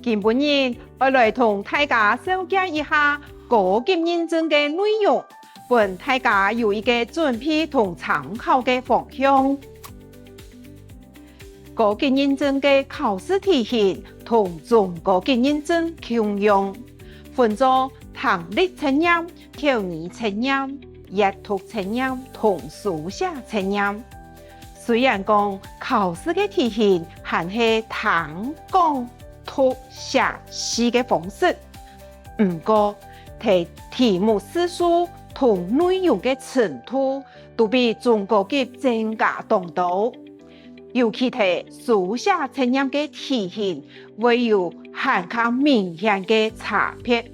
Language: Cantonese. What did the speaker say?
今日我来同大家小解一下高级认证嘅内容，本大家有一个准备同参考嘅方向。高级认证嘅考试题型同中高级认证共用，分作听力测验、口语测验、阅读测验同书写测验。虽然讲考试嘅题型还是听、讲、读、写四个方式，不过题目次数同内容嘅程度都比中高级增加同多。尤其係書寫測驗嘅題型會有很較明顯嘅差別。